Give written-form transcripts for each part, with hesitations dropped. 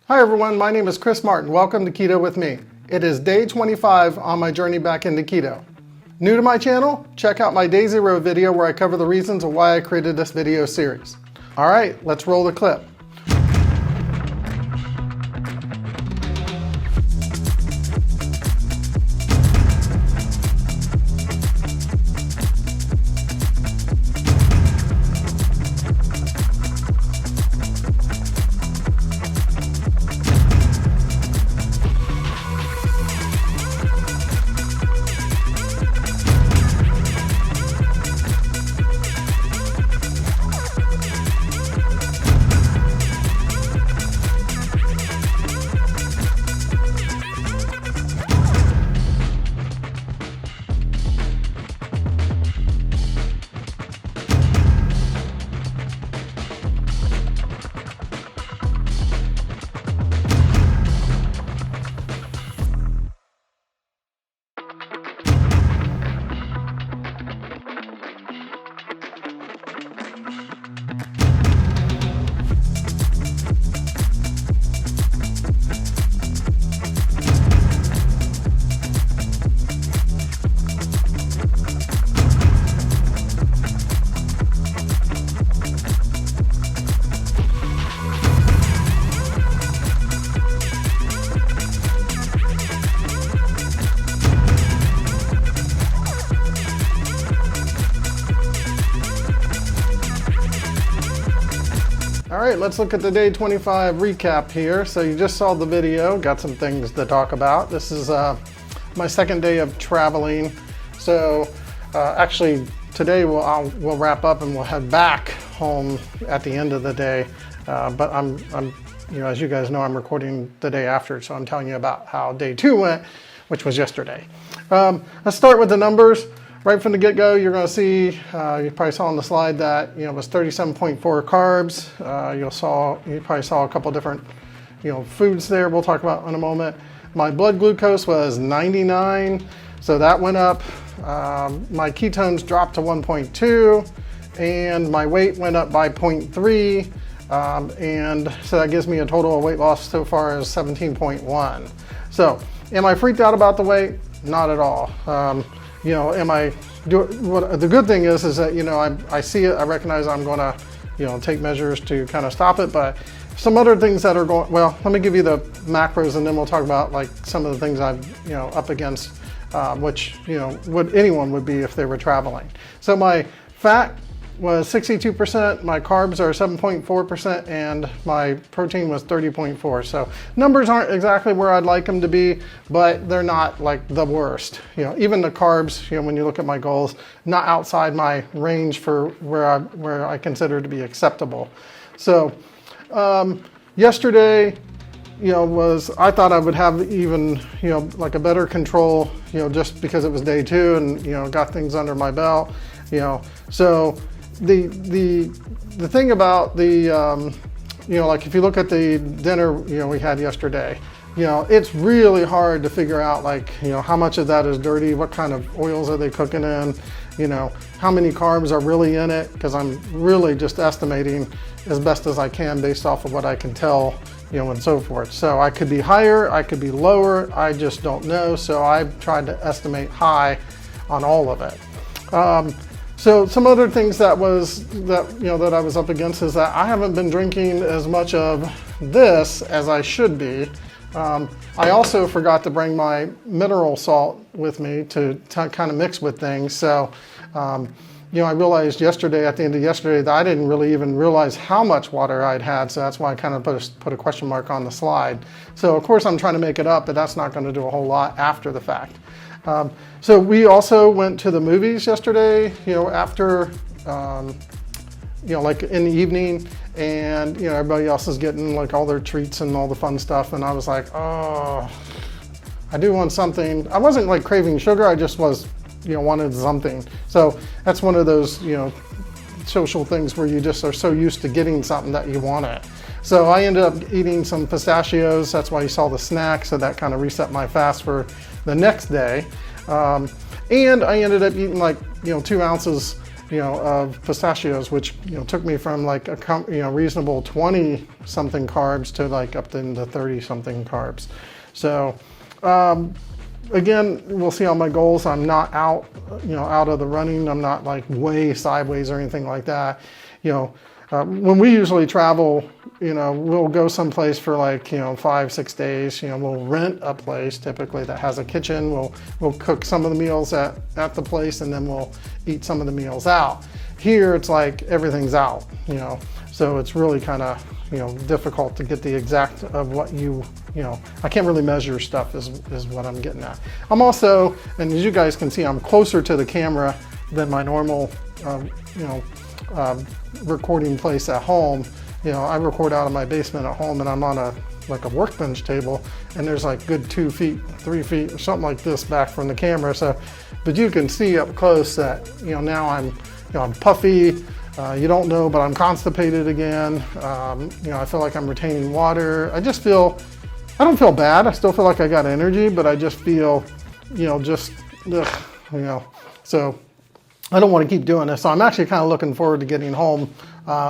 Hi everyone, my name is Chris Martin. Welcome to Keto with me. It is day 25 on my journey back into keto. New to my channel? Check out my Day 0 video where I cover the reasons of why I created this video series. All right, let's roll the clip. All right, let's look at the day 25 recap here. So you just saw the video, got some things to talk about. This is my second day of traveling. So actually today we'll wrap up and we'll head back home at the end of the day. But I'm as you guys know, I'm recording the day after, so I'm telling you about how day 2 went, which was yesterday. Let's start with the numbers. Right from the get-go, you're going to see, you probably saw on the slide that, it was 37.4 carbs. You probably saw a couple different, foods there we'll talk about in a moment. My blood glucose was 99, so that went up. My ketones dropped to 1.2, and my weight went up by 0.3, and so that gives me a total of weight loss so far as 17.1. So, am I freaked out about the weight? Not at all. The good thing is that, I see it, I recognize I'm going to, take measures to kind of stop it, but some other things that are going, well, let me give you the macros and then we'll talk about like some of the things I'm, up against, which, what anyone would be if they were traveling. So my fat was 62%, my carbs are 7.4%, and my protein was 30.4. So numbers aren't exactly where I'd like them to be, but they're not like the worst. Even the carbs, when you look at my goals, not outside my range for where I consider to be acceptable. So yesterday, I thought I would have even, like a better control, just because it was day 2 and, got things under my belt, so the thing about the, like if you look at the dinner, we had yesterday, it's really hard to figure out like, how much of that is dirty, what kind of oils are they cooking in, how many carbs are really in it, because I'm really just estimating as best as I can based off of what I can tell, and so forth. So I could be higher, I could be lower, I just don't know. So I've tried to estimate high on all of it. So some other things that I was up against is that I haven't been drinking as much of this as I should be. I also forgot to bring my mineral salt with me to kind of mix with things. So, I realized yesterday, at the end of yesterday, that I didn't really even realize how much water I'd had. So that's why I kind of put a question mark on the slide. So of course I'm trying to make it up, but that's not going to do a whole lot after the fact. So we also went to the movies yesterday, after, like in the evening, and, everybody else is getting like all their treats and all the fun stuff. And I was like, oh, I do want something. I wasn't like craving sugar. I just was, wanted something. So that's one of those, social things where you just are so used to getting something that you want it. So I ended up eating some pistachios. That's why you saw the snack. So that kind of reset my fast for the next day. And I ended up eating like, 2 ounces of pistachios, which took me from like a reasonable 20 something carbs to like up into 30 something carbs. So again, we'll see on my goals. I'm not out of the running. I'm not like way sideways or anything like that. When we usually travel, we'll go someplace for like 5-6 days. We'll rent a place typically that has a kitchen. We'll cook some of the meals at the place, and then we'll eat some of the meals out. Here it's like everything's out, so it's really kind of difficult to get the exact of what I can't really measure stuff is what I'm getting at. I'm also, and as you guys can see, I'm closer to the camera than my normal recording place at home. I record out of my basement at home, and I'm on a workbench table, and there's like good 2 feet, 3 feet, or something like this back from the camera. So, but you can see up close that now I'm puffy. You don't know, but I'm constipated again. I feel like I'm retaining water. I don't feel bad. I still feel like I got energy, but I just feel, so I don't want to keep doing this. So I'm actually kind of looking forward to getting home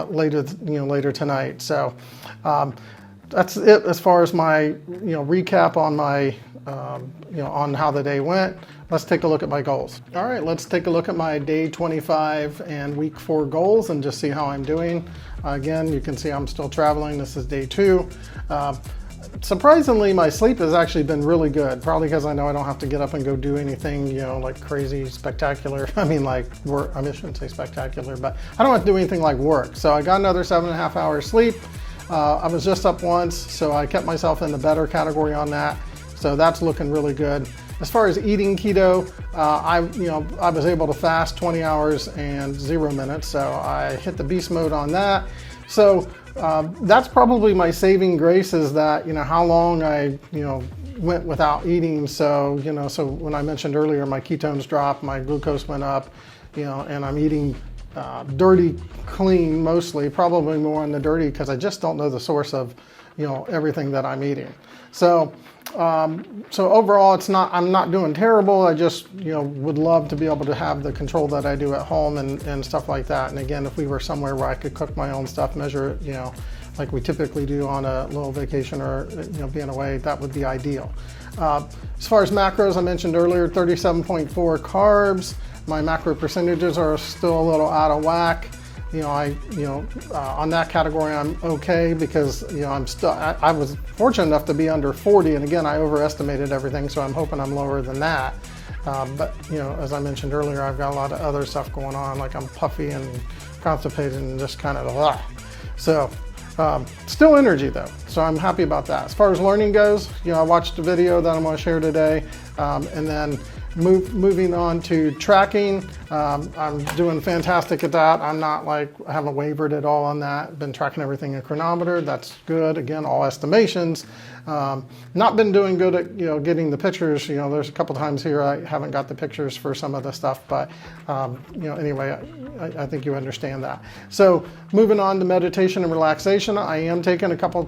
later tonight. So that's it as far as my recap on my on how the day went. Let's take a look at my goals. All right, let's take a look at my day 25 and week 4 goals and just see how I'm doing. Again, you can see I'm still traveling. This is day 2. Surprisingly, my sleep has actually been really good, probably because I know I don't have to get up and go do anything, like crazy spectacular. I mean, like work, I shouldn't say spectacular, but I don't have to do anything like work. So I got another 7.5 hours sleep. I was just up once, so I kept myself in the better category on that. So that's looking really good. As far as eating keto, I was able to fast 20 hours and 0 minutes. So I hit the beast mode on that. So that's probably my saving grace, is that, how long I, went without eating. So, so when I mentioned earlier, my ketones dropped, my glucose went up, and I'm eating dirty, clean mostly, probably more on the dirty because I just don't know the source of, everything that I'm eating. So, so overall, I'm not doing terrible. I just, would love to be able to have the control that I do at home and stuff like that. And again, if we were somewhere where I could cook my own stuff, measure it, like we typically do on a little vacation or, being away, that would be ideal. As far as macros, I mentioned earlier, 37.4 carbs. My macro percentages are still a little out of whack. On that category, I'm okay because, I was fortunate enough to be under 40. And again, I overestimated everything. So I'm hoping I'm lower than that. But, as I mentioned earlier, I've got a lot of other stuff going on. Like I'm puffy and constipated and just kind of blah. So still energy though. So I'm happy about that. As far as learning goes, I watched a video that I'm going to share today. And then moving on to tracking, I'm doing fantastic at that. I haven't wavered at all on that. Been tracking everything in chronometer. That's good. Again, all estimations. Not been doing good at getting the pictures. There's a couple times here I haven't got the pictures for some of the stuff, but anyway, I think you understand that. So moving on to meditation and relaxation, I am taking a couple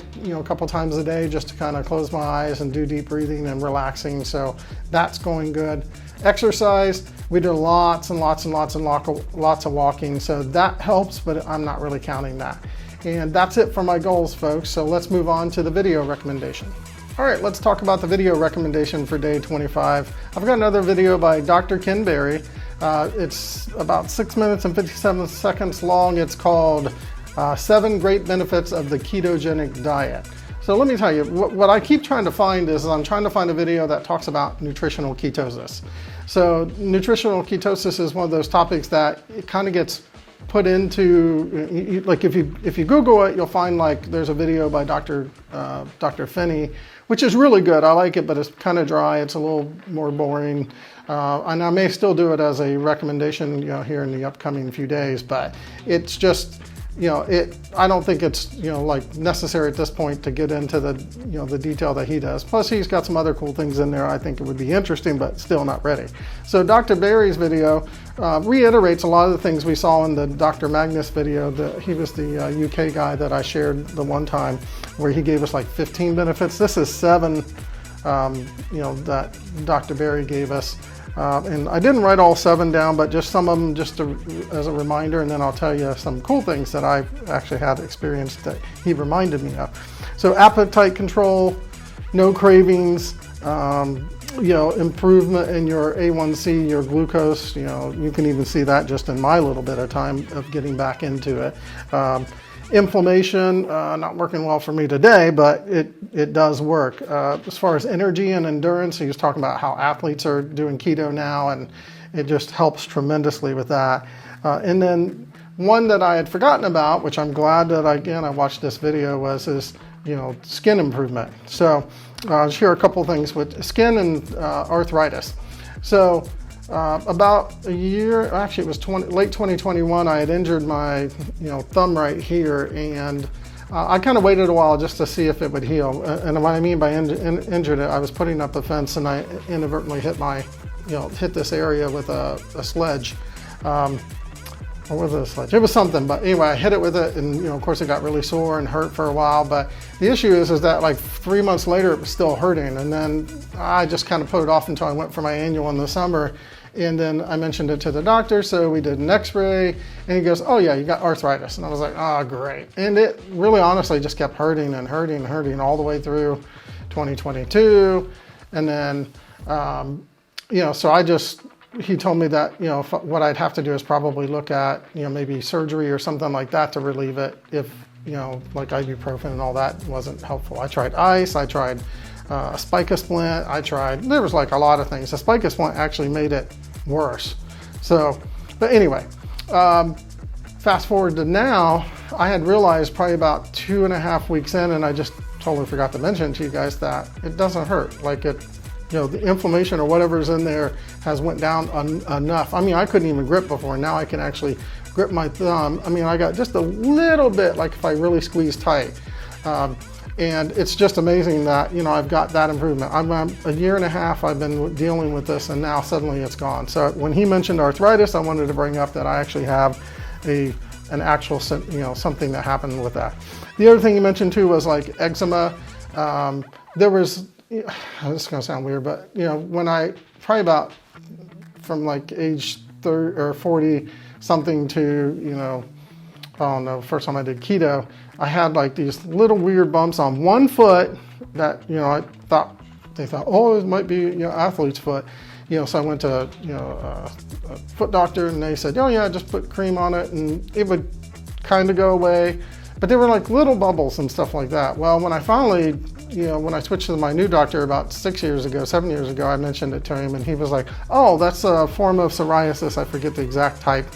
times a day just to kind of close my eyes and do deep breathing and relaxing. So that's going good. Exercise, we did lots and lots of walking, so that helps, but I'm not really counting that. And that's it for my goals, folks. So let's move on to the video recommendation. All right, let's talk about the video recommendation for day 25. I've got another video by Dr. Ken Berry. It's about 6 minutes and 57 seconds long. It's called 7 Great Benefits of the Ketogenic Diet. So let me tell you, what I keep trying to find is I'm trying to find a video that talks about nutritional ketosis. So nutritional ketosis is one of those topics that it kind of gets put into, like if you Google it, you'll find like there's a video by Dr. Finney, which is really good. I like it, but it's kind of dry. It's a little more boring. And I may still do it as a recommendation, here in the upcoming few days, but it's just, I don't think it's, like necessary at this point to get into the, the detail that he does. Plus he's got some other cool things in there. I think it would be interesting, but still not ready. So Dr. Berry's video reiterates a lot of the things we saw in the Dr. Magnus video. He was the UK guy that I shared the one time where he gave us like 15 benefits. This is 7, that Dr. Berry gave us. And I didn't write all 7 down, but just some of them just as a reminder, and then I'll tell you some cool things that I've actually had experienced that he reminded me of. So appetite control, no cravings, improvement in your A1C, your glucose, you can even see that just in my little bit of time of getting back into it. Inflammation, not working well for me today, but it does work. As far as energy and endurance, he was talking about how athletes are doing keto now, and it just helps tremendously with that. And then one that I had forgotten about, which I'm glad that I watched this video, was his skin improvement. So I'll share a couple things with skin and arthritis. So about a year, actually it was late 2021, I had injured my thumb right here, and I kind of waited a while just to see if it would heal. And what I mean by injured it, I was putting up a fence and I inadvertently hit hit this area with a sledge. Or was it a sledge? It was something, but anyway, I hit it with it, and of course it got really sore and hurt for a while. But the issue is that like 3 months later it was still hurting, and then I just kind of put it off until I went for my annual in the summer, and then I mentioned it to the doctor. So we did an X-ray, and he goes, "Oh yeah, you got arthritis," and I was like, "Oh great," and it really honestly just kept hurting and hurting and hurting all the way through 2022, and then so he told me that, what I'd have to do is probably look at, maybe surgery or something like that to relieve it if, like ibuprofen and all that wasn't helpful. I tried ice, I tried a spica splint, there was like a lot of things. The spica splint actually made it worse. So, but anyway, fast forward to now, I had realized probably about 2.5 weeks in, and I just totally forgot to mention to you guys that it doesn't hurt. Like the inflammation or whatever's in there has went down enough. I mean, I couldn't even grip before. Now I can actually grip my thumb. I mean, I got just a little bit, like if I really squeeze tight. And it's just amazing that, I've got that improvement. I'm a 1.5 years I've been dealing with this, and now suddenly it's gone. So when he mentioned arthritis, I wanted to bring up that I actually have an actual, something that happened with that. The other thing he mentioned too was like eczema. There was, this is going to sound weird, but when I probably about from like age 30 or 40 something to I don't know, first time I did keto, I had like these little weird bumps on one foot that they thought, oh, it might be athlete's foot. So I went to a foot doctor, and they said, oh yeah, just put cream on it and it would kind of go away. But they were like little bubbles and stuff like that. Well, when I finally, when I switched to my new doctor about 7 years ago, I mentioned it to him, and he was like, oh, that's a form of psoriasis. I forget the exact type.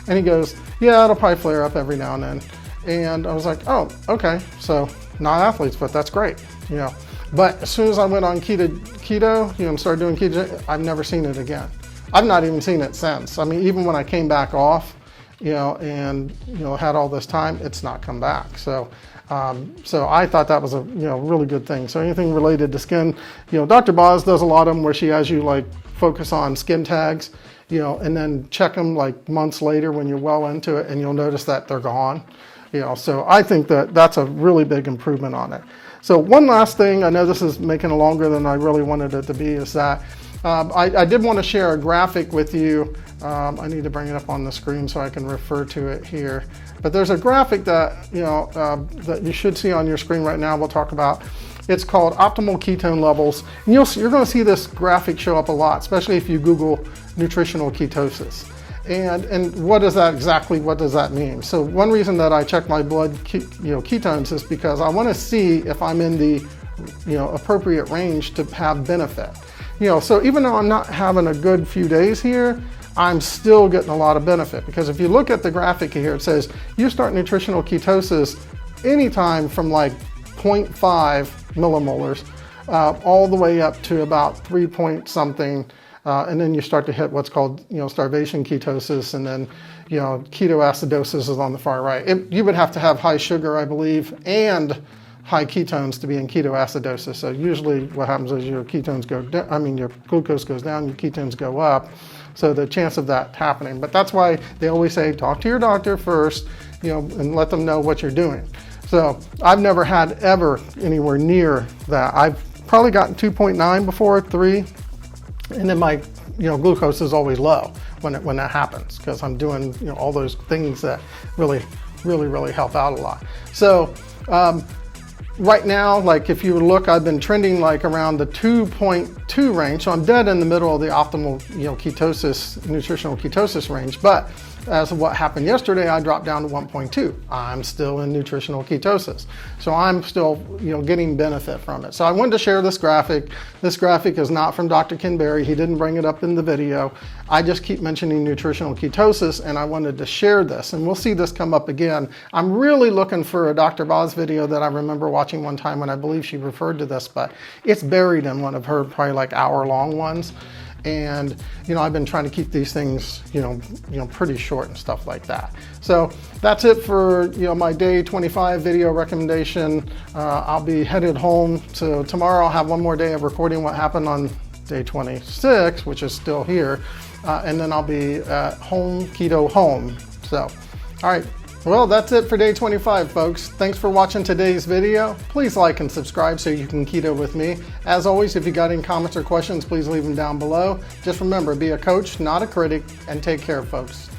And he goes, yeah, it'll probably flare up every now and then. And I was like, oh, okay. So not athlete's foot, that's great. But as soon as I went on keto, and started doing keto, I've never seen it again. I've not even seen it since. I mean, even when I came back off, and had all this time, it's not come back. So I thought that was a really good thing. So anything related to skin, Dr. Boz does a lot of them where she has you like focus on skin tags, and then check them like months later when you're well into it, and you'll notice that they're gone. So I think that that's a really big improvement on it. So one last thing, I know this is making it longer than I really wanted it to be, is that I did want to share a graphic with you. I need to bring it up on the screen so I can refer to it here. But there's a graphic that that you should see on your screen right now. We'll talk about. It's called optimal ketone levels. And you're going to see this graphic show up a lot, especially if you Google nutritional ketosis. And what does that mean? So one reason that I check my blood ketones is because I want to see if I'm in the appropriate range to have benefit. So even though I'm not having a good few days here, I'm still getting a lot of benefit, because if you look at the graphic here, it says you start nutritional ketosis anytime from like 0.5 millimolars all the way up to about 3 point something, and then you start to hit what's called starvation ketosis, and then ketoacidosis is on the far right. You would have to have high sugar, I believe, and high ketones to be in ketoacidosis. So usually what happens is your ketones go down, your glucose goes down, your ketones go up. So the chance of that happening. But that's why they always say, talk to your doctor first, and let them know what you're doing. So I've never had ever anywhere near that. I've probably gotten 2.9 before, 3. And then my glucose is always low when that happens, because I'm doing all those things that really help out a lot. So right now, like if you look, I've been trending like around the 2.2 range, so I'm dead in the middle of the optimal ketosis, nutritional ketosis range. But as of what happened yesterday, I dropped down to 1.2. I'm still in nutritional ketosis, so I'm still getting benefit from it. So I wanted to share this graphic. This graphic is not from Dr. Ken Berry. He didn't bring it up in the video. I just keep mentioning nutritional ketosis, and I wanted to share this, and we'll see this come up again. I'm really looking for a Dr. Boz video that I remember watching one time when I believe she referred to this, but it's buried in one of her probably like hour-long ones. And I've been trying to keep these things pretty short and stuff like that. So that's it for my day 25 video recommendation. I'll be headed home. So tomorrow I'll have one more day of recording what happened on day 26, which is still here, and then I'll be at home, keto home. So all right, well, that's it for day 25, folks. Thanks for watching today's video. Please like and subscribe so you can keto with me. As always, if you got any comments or questions, please leave them down below. Just remember, be a coach, not a critic, and take care, folks.